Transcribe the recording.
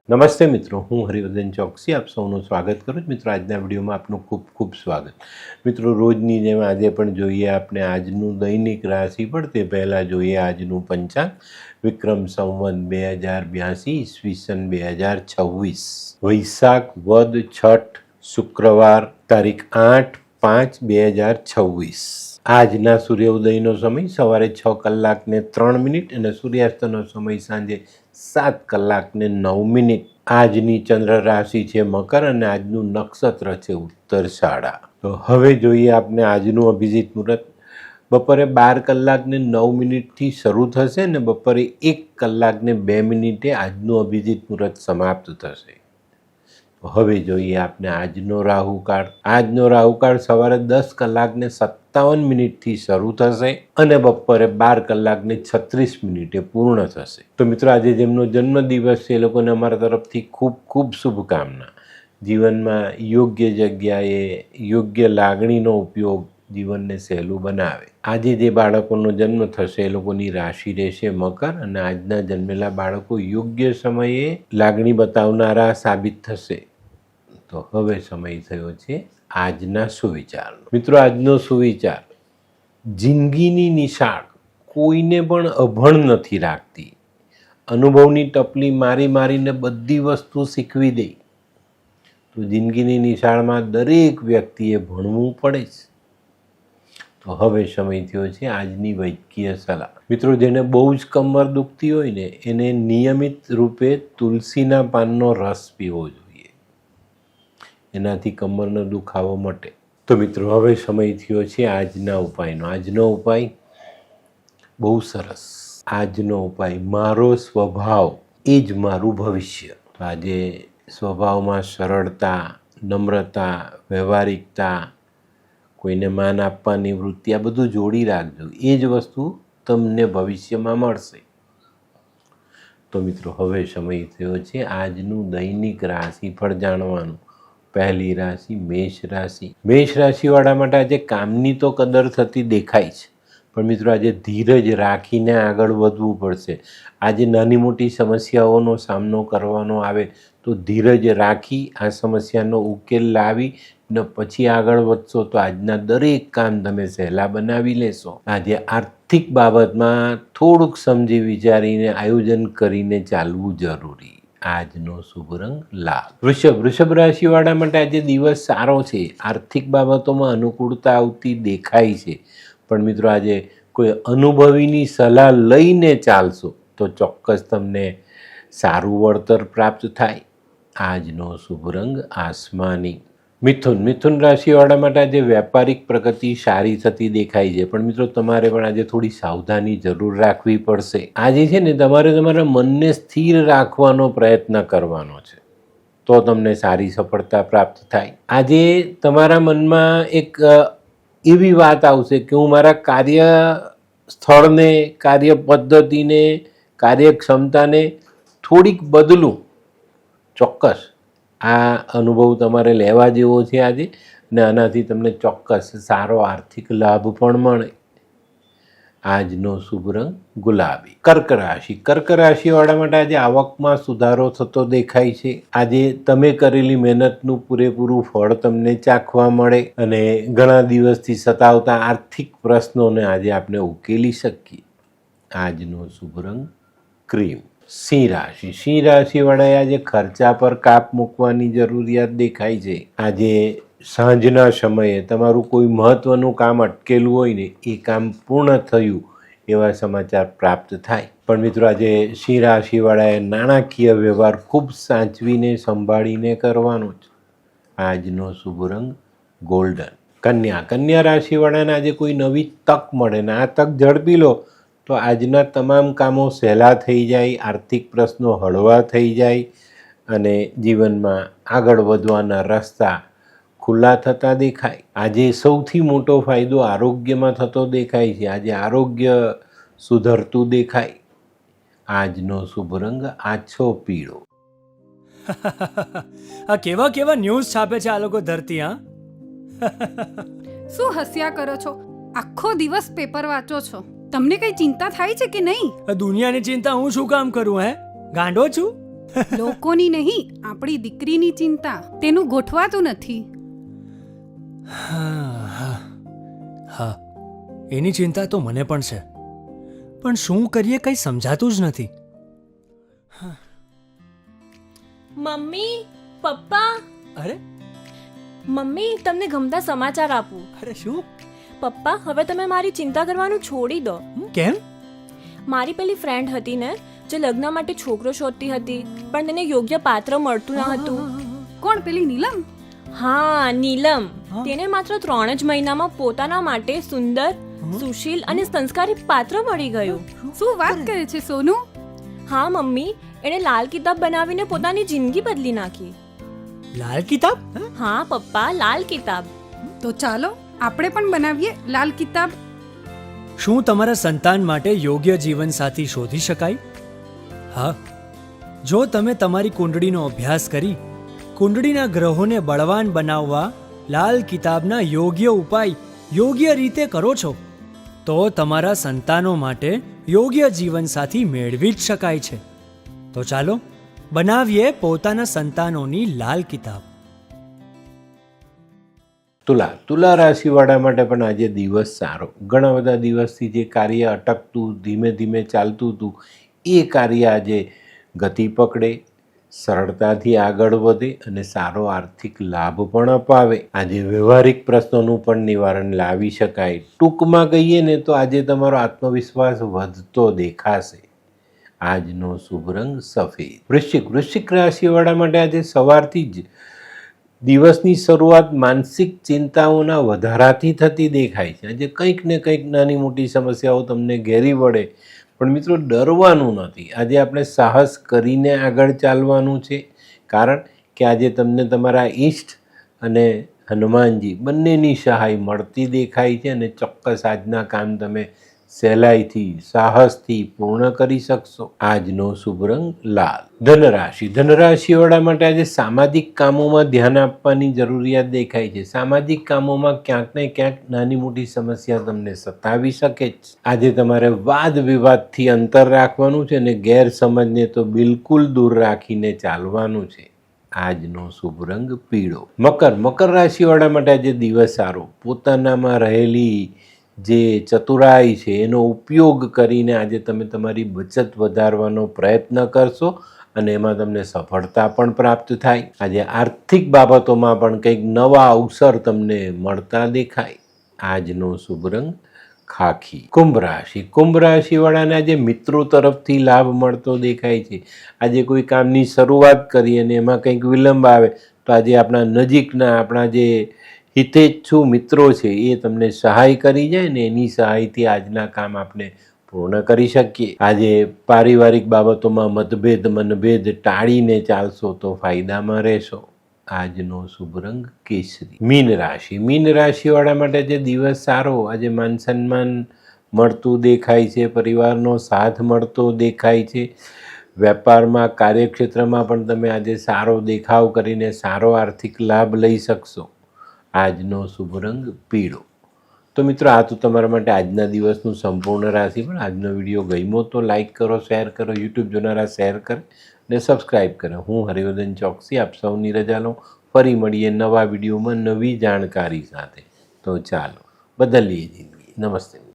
નમસ્તે મિત્રો, હું હરિવર્ધન ચોકસી આપ સૌનું સ્વાગત કરું છું. મિત્રો, આજના વિડીયોમાં આપનું ખૂબ ખૂબ સ્વાગત. મિત્રો, રોજની જેમ આજે પણ જોઈએ આપણે આજનું દૈનિક રાશિફળ. તે પહેલાં જોઈએ આજનું પંચાંગ. વિક્રમ સંવત 2082 ઈસવીસન 2026, વૈશાખ વદ છઠ, શુક્રવાર, તારીખ 8/5/2026. આજના સૂર્યોદયનો સમય સવારે 6:03 અને સૂર્યાસ્તનો સમય સાંજે 7:09. આજની ચંદ્ર રાશિ છે મકર અને આજનું નક્ષત્ર છે ઉત્તરષાઢા. તો હવે જોઈએ આપણે આજનું અભિજીત મુહૂર્ત. બપોરે 12:09 શરૂ થશે અને બપોરે 1:02 આજનું અભિજીત મુહૂર્ત સમાપ્ત થશે. હવે જોઈએ આપણે આજનો રાહુકાળ. આજનો રાહુકાળ સવારે 10:57 શરૂ થશે અને બપોરે 12:36 પૂર્ણ થશે. તો મિત્રો, આજે જેમનો જન્મદિવસ છે એ લોકોને અમારા તરફથી ખૂબ ખૂબ શુભકામના. જીવનમાં યોગ્ય જગ્યાએ યોગ્ય લાગણીનો ઉપયોગ જીવનને સહેલું બનાવે. આજે જે બાળકોનો જન્મ થશે એ લોકોની રાશિ રહેશે મકર અને આજના જન્મેલા બાળકો યોગ્ય સમયે લાગણી બતાવનારા સાબિત થશે. તો હવે સમય થયો છે આજના સુવિચારનો. મિત્રો, આજનો સુવિચાર: જિંદગીની નિશાળ કોઈને પણ અભણ નથી રાખતી. અનુભવની ટપલી મારી મારીને બધી વસ્તુ શીખવી દે. તો જિંદગીની નિશાળમાં દરેક વ્યક્તિએ ભણવું પડે છે. તો હવે સમય થયો છે આજની વૈદ્યકીય સલાહ. મિત્રો, જેને બહુ જ કમર દુખતી હોય ને એને નિયમિત રૂપે તુલસીના પાનનો રસ પીવો જોઈએ. એનાથી કમરનો દુખાવો મટે. તો મિત્રો, હવે સમય થયો છે આજના ઉપાયનો. આજનો ઉપાય બહુ સરસ. આજનો ઉપાય: મારો સ્વભાવ એ જ મારું ભવિષ્ય. તો આજે સ્વભાવમાં સરળતા, નમ્રતા, વ્યવહારિકતા, કોઈને માન આપવાની વૃત્તિ, આ બધું જોડી રાખજો. એ જ વસ્તુ તમને ભવિષ્યમાં મળશે. તો મિત્રો, હવે સમય થયો છે આજનું દૈનિક રાશિફળ જાણવાનું. પહેલી રાશિ મેષ રાશિ. મેષ રાશિવાળા માટે આજે કામની તો કદર થતી દેખાય છે, પણ મિત્રો આજે ધીરજ રાખીને આગળ વધવું પડશે. આજે નાની મોટી સમસ્યાઓનો સામનો કરવાનો આવે તો ધીરજ રાખી આ સમસ્યાનો ઉકેલ લાવી ને પછી આગળ વધશો તો આજના દરેક કામ તમે સહેલા બનાવી લેશો. આજે આર્થિક બાબતમાં થોડુંક સમજી વિચારીને આયોજન કરીને ચાલવું જરૂરી. આજનો શુભ રંગ લાલ. વૃષભ રાશિવાળા માટે આજે દિવસ સારો છે. આર્થિક બાબતોમાં અનુકૂળતા આવતી દેખાય છે, પણ મિત્રો આજે કોઈ અનુભવીની સલાહ લઈને ચાલશો તો ચોક્કસ તમને સારું વળતર પ્રાપ્ત થાય. આજનો શુભ રંગ આસમાની. મિથુન રાશિવાળા માટે આજે વ્યાપારિક પ્રગતિ સારી થતી દેખાય છે, પણ મિત્રો તમારે પણ આજે થોડી સાવધાની જરૂર રાખવી પડશે. આજે છે ને તમારે તમારા મનને સ્થિર રાખવાનો પ્રયત્ન કરવાનો છે, તો તમને સારી સફળતા પ્રાપ્ત થાય. આજે તમારા મનમાં એક એવી વાત આવશે કે હું મારા કાર્ય સ્થળને, કાર્ય પદ્ધતિને, કાર્યક્ષમતાને થોડીક બદલું. ચોક્કસ આ અનુભવ તમારે લેવા જેવો છે આજે, ને આનાથી તમને ચોક્કસ સારો આર્થિક લાભ પણ મળે. આજનો શુભ રંગ ગુલાબી. કર્ક રાશિવાળા માટે આજે આવકમાં સુધારો થતો દેખાય છે. આજે તમે કરેલી મહેનતનું પૂરેપૂરું ફળ તમને ચાખવા મળે અને ઘણા દિવસથી સતાવતા આર્થિક પ્રશ્નોને આજે આપણે ઉકેલી શકીએ. આજનો શુભ રંગ ક્રીમ. સિંહ રાશિવાળાએ આજે ખર્ચા પર કાપ મૂકવાની જરૂરિયાત દેખાય છે. આજે સાંજના સમયે તમારું કોઈ મહત્વનું કામ અટકેલું હોય ને એ કામ પૂર્ણ થયું એવા સમાચાર પ્રાપ્ત થાય. પણ મિત્રો આજે સિંહ રાશિવાળાએ નાણાકીય વ્યવહાર ખૂબ સાચવીને સંભાળીને કરવાનો છે. આજનો શુભ રંગ ગોલ્ડન. કન્યા રાશિવાળાને આજે કોઈ નવી તક મળે ને આ તક ઝડપી લો તો આજના તમામ કામો સહેલા થઈ જાય, આર્થિક પ્રશ્નો હળવા થઈ જાય અને જીવનમાં આગળ વધવાના રસ્તા ખુલ્લા થતા દેખાય. આજે સૌથી મોટો ફાયદો આરોગ્યમાં થતો દેખાય છે. આજે આરોગ્ય સુધરતું દેખાય. આજનો શુભ રંગ આછો પીળો. આ કેવા કેવા ન્યૂઝ છાપે છે આ લોકો ધરતી. હા, શું હસ્યા કરો છો? આખો દિવસ પેપર વાંચો છો, તમને કઈ ચિંતા થાય છે કે નહીં? દુનિયાની ચિંતા હું શું કામ કરું? ગાંડો છું? લોકોની નહીં, આપણી દીકરીની ચિંતા. તેનું ગોઠવાતું નથી. હા, એની ચિંતા તો મને પણ છે, પણ શું કરીએ કંઈ સમજાતું જ નથી. મમ્મી, પપ્પા. અરે મમ્મી, તમને ગમતા સમાચાર આપું. અરે શું? પપ્પા, હવે તમે મારી ચિંતા કરવાનું છોડી દો. કેમ? મારી પેલી ફ્રેન્ડ હતી ને, જે લગ્ન માટે છોકરો શોધતી હતી, પણ તેને યોગ્ય પાત્ર મળતું ન હતું. કોણ, પેલી નીલમ? હા, નીલમ. હા? તેને માત્ર 3 જ મહિનામાં પોતાના માટે સુંદર, સુશીલ અને સંસ્કારી પાત્ર મળી ગયું. શું વાત કરે છે સોનુ? હા મમ્મી, એણે લાલ કિતાબ બનાવીને પોતાની જિંદગી બદલી નાખી. લાલ કિતાબ? હા પપ્પા, લાલ કિતાબ. તો ચાલો આપણે પણ બનાવીએ લાલ કિતાબ. શું તમારા સંતાન માટે યોગ્ય જીવનસાથી શોધી શકાય? હા, જો તમે તમારી કુંડળીનો અભ્યાસ કરી કુંડળીના ગ્રહોને બળવાન બનાવવા લાલ કિતાબના યોગ્ય ઉપાય યોગ્ય રીતે કરો છો, તો તમારા સંતાનો માટે યોગ્ય જીવનસાથી મેળવી જ શકાય છે. તો ચાલો બનાવીએ પોતાના સંતાનોની લાલ કિતાબ. તુલા રાશિવાળા માટે પણ આજે દિવસ સારો. ઘણા બધા દિવસથી જે કાર્ય અટકતું, ધીમે ધીમે ચાલતું હતું, એ કાર્ય આજે ગતિ પકડે, સરળતાથી આગળ વધે અને સારો આર્થિક લાભ પણ અપાવે. આજે વ્યવહારિક પ્રશ્નોનું પણ નિવારણ લાવી શકાય. ટૂંકમાં કહીએ ને તો આજે તમારો આત્મવિશ્વાસ વધતો દેખાશે. આજનો શુભ રંગ સફેદ. વૃશ્ચિક રાશિવાળા માટે આજે સવારથી જ દિવસની શરૂઆત માનસિક ચિંતાઓના વધારાથી થતી દેખાય છે. આજે કંઈક ને કંઈક નાની મોટી સમસ્યાઓ તમને ઘેરી વળે, પણ મિત્રો ડરવાનું નથી. આજે આપણે સાહસ કરીને આગળ ચાલવાનું છે, કારણ કે આજે તમને તમારા ઈષ્ટ અને હનુમાનજી બંનેની સહાય મળતી દેખાય છે અને ચોક્કસ આજના કામ તમે સહેલાઈથી, સાહસથી પૂર્ણ કરી શકશો. આજનો શુભ રંગ લાલ. ધનરાશિવાળા માટે આજે સામાજિક કામોમાં ધ્યાન આપવાની જરૂરિયાત દેખાય છે. સામાજિક કામોમાં ક્યાંક ને ક્યાંક નાની મોટી સમસ્યા તમને સતાવી શકે છે. આજે તમારે વાદ વિવાદથી અંતર રાખવાનું છે અને ગેરસમજને તો બિલકુલ દૂર રાખીને ચાલવાનું છે. આજનો શુભ રંગ પીળો. મકર રાશિવાળા માટે આજે દિવસ સારો. પોતાનામાં રહેલી જે ચતુરાઈ છે એનો ઉપયોગ કરીને આજે તમે તમારી બચત વધારવાનો પ્રયત્ન કરશો અને એમાં તમને સફળતા પણ પ્રાપ્ત થાય. આજે આર્થિક બાબતોમાં પણ કંઈક નવા અવસર તમને મળતા દેખાય. આજનો શુભ રંગ ખાખી. કુંભ રાશિવાળાને આજે મિત્રો તરફથી લાભ મળતો દેખાય છે. આજે કોઈ કામની શરૂઆત કરી અને એમાં કંઈક વિલંબ આવે તો આજે આપણા નજીકના આપણા જે હિતેચ્છુ મિત્રો છે એ તમને સહાય કરી જાય ને એની સહાયથી આજના કામ આપણે પૂર્ણ કરી શકીએ. આજે પારિવારિક બાબતોમાં મનભેદ ટાળીને ચાલશો તો ફાયદામાં રહેશો. આજનો શુભ રંગ કેસરી. મીન રાશિવાળા માટે આજે દિવસ સારો. આજે માન સન્માન મળતું દેખાય છે, પરિવારનો સાથ મળતો દેખાય છે. વેપારમાં, કાર્યક્ષેત્રમાં પણ તમે આજે સારો દેખાવ કરીને સારો આર્થિક લાભ લઈ શકશો. આજનો શુભ રંગ પીળો. તો મિત્રો, આ તો તમારા માટે આજના દિવસનું સંપૂર્ણ રાશિફળ. આજનો વિડીયો ગમ્યો તો લાઈક કરો, શેર કરો, યુટ્યુબ જોનારા શેર કરે અને સબસ્ક્રાઈબ કરે. હું હરિવર્ધન ચોકસી આપ સૌની રજા લઉં. ફરી મળીએ નવા વિડીયોમાં નવી જાણકારી સાથે. તો ચાલો બદલીએ જિંદગી. નમસ્તે.